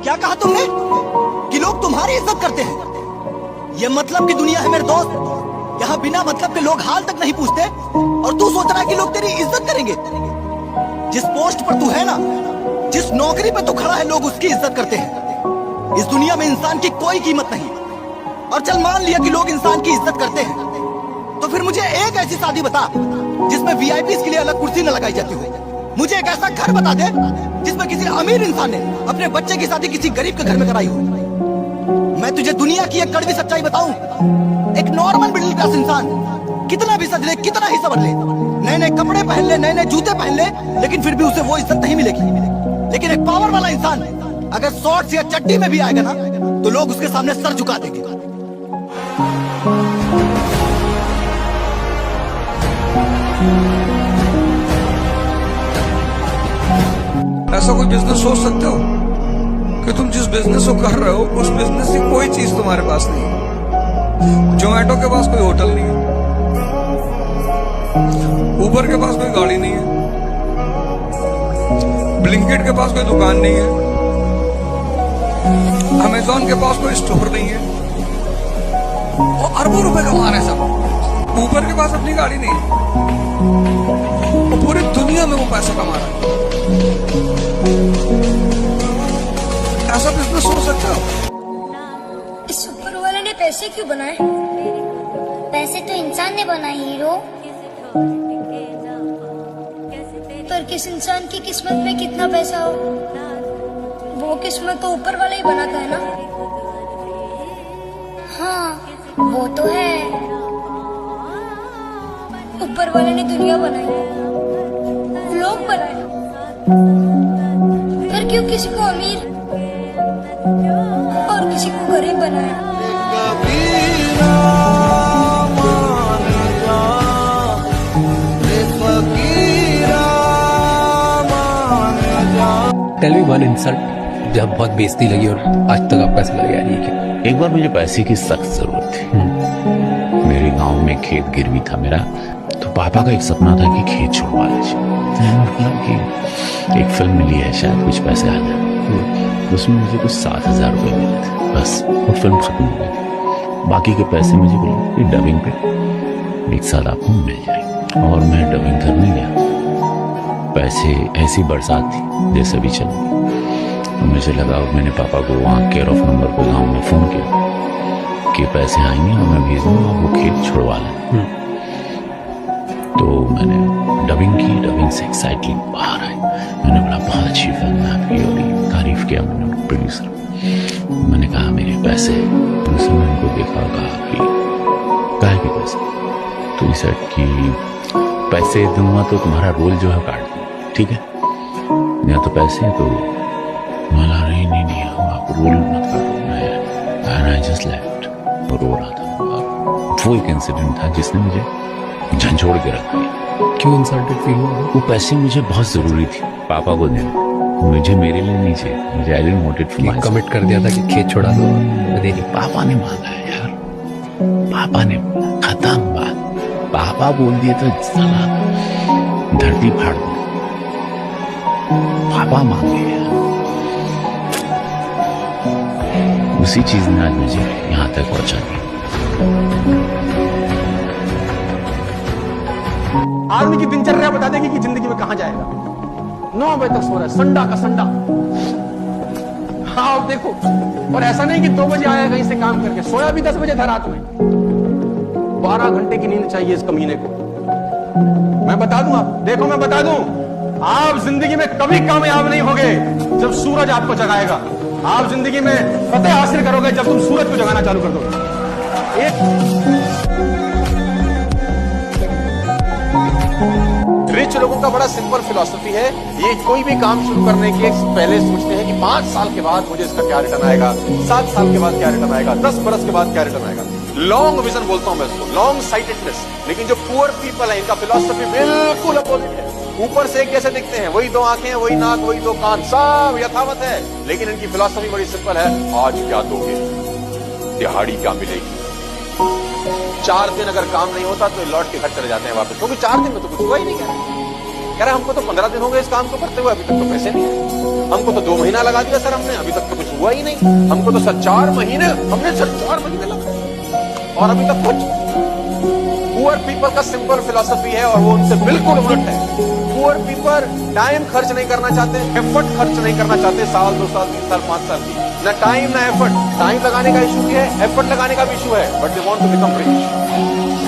क्या कहा तुमने कि लोग तुम्हारी इज्जत करते हैं? ये मतलब की दुनिया है मेरे दोस्त। यहाँ बिना मतलब के लोग हाल तक नहीं पूछते और तू सोच रहा है कि लोग तेरी इज्जत करेंगे। जिस पोस्ट पर तू है ना, जिस नौकरी पे तू खड़ा है, लोग उसकी इज्जत करते हैं। इस दुनिया में इंसान की कोई कीमत नहीं। और चल मान लिया कि लोग इंसान की इज्जत करते हैं, तो फिर मुझे एक ऐसी शादी बता जिसमें वीआईपी के लिए अलग कुर्सी न लगाई जाती हो। मुझे एक ऐसा घर बता दे जिसमें किसी अमीर इंसान ने अपने बच्चे की शादी किसी गरीब के घर में कराई हो। मैं तुझे दुनिया की एक कड़वी सच्चाई बताऊं, एक नॉर्मल मिडिल क्लास इंसान कितना भी सज ले, कितना ही सवर ले, नए नए कपड़े पहन ले, नए नए जूते पहन ले, लेकिन फिर भी उसे वो इज्जत नहीं मिलेगी। लेकिन एक पावर वाला इंसान अगर शॉर्ट्स या चड्डी में भी आएगा ना, तो लोग उसके सामने सर झुका देंगे। ऐसा कोई बिजनेस सोच सकते हो कि तुम जिस बिजनेस को कर रहे हो उस बिजनेस की कोई चीज तुम्हारे पास नहीं है। जोमेटो के पास कोई होटल नहीं है, उबर के पास कोई गाड़ी नहीं है, ब्लिंकिट के पास कोई दुकान नहीं है, अमेजॉन के पास कोई स्टोर नहीं है। वो अरबों रुपए कमा रहे हैं सब। उबर के पास अपनी गाड़ी नहीं है, वो पूरी दुनिया में वो पैसा कमा रहा है। ऐसा बिजनेस सोच सकते हो? इस ऊपर वाले ने पैसे क्यों बनाए? पैसे तो इंसान ने बनाए हीरो। पर किस इंसान की किस्मत में कितना पैसा हो, वो किस्मत तो ऊपर वाला ही बनाता है ना। हाँ वो तो है। ऊपर वाले ने दुनिया बनाई, लोग बनाए, पर क्यों किसी को अमीर और किसी को गरीब बनाया? टेल मी वन इंसल्ट जब बहुत बेइज्जती लगी और आज तक आपका ऐसा लगा नहीं कि एक बार मुझे पैसे की सख्त जरूरत थी। मेरे गांव में खेत गिरवी था मेरा, तो पापा का एक सपना था कि खेत छुड़वा लीजिए। मैंने बोला कि एक फिल्म मिली है, शायद कुछ पैसे आ जाए। उसमें मुझे कुछ 7,000 रुपये मिले थे, बस वो फिल्म खत्म हो गई। बाकी के पैसे मुझे बोला कि डबिंग पे 1 साल आपको मिल जाएंगे। और मैं डबिंग करने गया, पैसे ऐसी बरसात थी जैसे भी चल। तो मुझे लगा, मैंने पापा को वहाँ केयर ऑफ नंबर पे गाँव में फ़ोन किया कि पैसे आएंगे और मैं भेज दूँगा, वो खेत छुड़वा लें। तो मैंने डबिंग की, डबिंग से एक्साइटली बाहर आए। मैंने बोला बहुत अच्छी फिल्म है आपकी, और तारीफ किया मैंने प्रोड्यूसर। मैंने कहा मेरे पैसे। प्रोड्यूसर ने उनको देखा और कहा कि काहे के पैसे? तो इस सेट की पैसे दूंगा तो तुम्हारा रोल जो है काट दूँ, ठीक है? या तो पैसे तो मला नहीं आप रोल मत काटो। मैं जस्ट लेफ्ट, रो रहा था। वो एक इंसिडेंट था जिसने मुझे झंझोड़ के रख दिया। क्यों इंसल्टेड फील हुआ? वो पैसे मुझे बहुत जरूरी थी पापा को देना, मुझे मेरे लिए नहीं चाहिए। मुझे I didn't want it for my commit कर दिया था कि खेत छोड़ा दो और दे दी। पापा ने मांगा है यार, पापा ने बोला, खत्म बात। पापा बोल दिए तो साला धरती फाड़ दो। पापा मांगे यार, उसी चीज ने आज मुझे यहाँ तक पहुंचा दिया। आदमी की दिनचर्या बता देगी कि जिंदगी में कहां जाएगा। 9 बजे तक सो रहा है, संडा का संडा। हाँ अब देखो, और ऐसा नहीं कि 2 बजे आया कहीं से काम करके, सोया भी 10 बजे था रात में। 12 घंटे की नींद चाहिए इस कमीने को। मैं बता दूं, आप देखो, मैं बता दूं, आप जिंदगी में कभी कामयाब नहीं होगे जब सूरज आपको जगाएगा। आप जिंदगी में फतेह हासिल करोगे जब तुम सूरज को जगाना चालू कर दोगे। रिच लोगों का बड़ा सिंपल फिलॉसफी है, ये कोई भी काम शुरू करने के पहले सोचते हैं कि 5 साल के बाद मुझे इसका क्या रिटर्न आएगा, 7 साल के बाद क्या रिटर्न आएगा, 10 बरस के बाद क्या रिटर्न आएगा। लॉन्ग विजन बोलता हूं मैं इसको, लॉन्ग साइटेडनेस। लेकिन जो पुअर पीपल है, इनका फिलॉसफी बिल्कुल अपोजिट है। ऊपर से एक जैसे दिखते हैं, वही 2 आंखें, वही नाक, वही 2 कान, सब यथावत है, लेकिन इनकी फिलॉसफी बड़ी सिंपल है। आज क्या दोगे, दिहाड़ी क्या मिलेगी। 4 दिन अगर काम नहीं होता तो लौट के घर चले जाते हैं वापस, क्योंकि 4 दिन में तो कुछ हुआ ही नहीं। कह रहे हमको तो 15 दिन हो गए इस काम को करते हुए, अभी तक तो पैसे नहीं है। हमको तो 2 महीना लगा दिया सर हमने, अभी तक तो कुछ हुआ हुआ ही नहीं। हमको तो सर 4 महीने, हमने सर 4 महीने लगा और अभी तक कुछ। पुअर पीपल का सिंपल फिलॉसफी है और वो उनसे बिल्कुल उलट है। पुअर पीपल टाइम खर्च नहीं करना चाहते, एफर्ट खर्च नहीं करना चाहते, साल 2 साल 3 साल 5 साल की, ना टाइम ना एफर्ट। टाइम लगाने का इशू है, एफर्ट लगाने का भी इशू है, but they want to become rich.